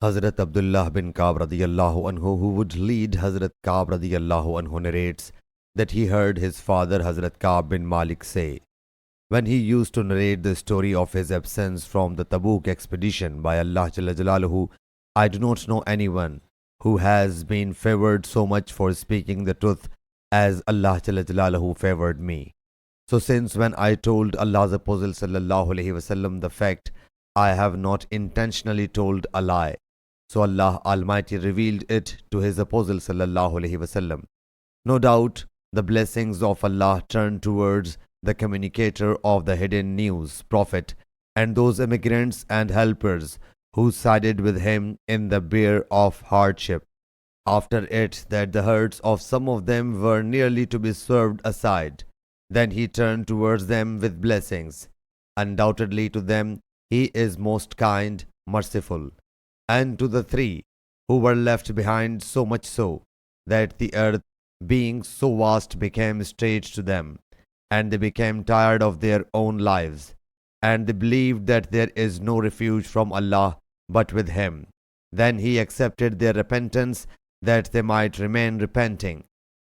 Hazrat Abdullah bin Ka'b radiyallahu anhu, who would lead Hazrat Ka'b radiyallahu anhu, narrates that he heard his father Hazrat Ka'b bin Malik say, when he used to narrate the story of his absence from the Tabuk expedition, by Allah Jalla Jalaluhu, I do not know anyone who has been favored so much for speaking the truth as Allah Jalla Jalaluhu favored me. So since when I told Allah's Apostle sallallahu alaihi wasallam the fact, I have not intentionally told a lie. So Allah Almighty revealed it to His Apostle sallallahu alaihi wasallam. No doubt, the blessings of Allah turned towards the communicator of the hidden news, Prophet, and those emigrants and helpers who sided with him in the bear of hardship. After it, that the hurts of some of them were nearly to be swerved aside. Then he turned towards them with blessings. Undoubtedly to them he is most kind, merciful. And to the three who were left behind, so much so that the earth, being so vast, became strange to them, and they became tired of their own lives, and they believed that there is no refuge from Allah but with Him. Then He accepted their repentance, that they might remain repenting.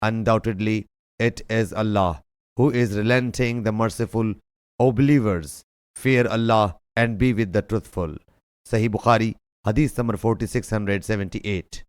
Undoubtedly, it is Allah who is relenting, the merciful. O believers, fear Allah and be with the truthful. Sahih Bukhari, Hadith number 4678.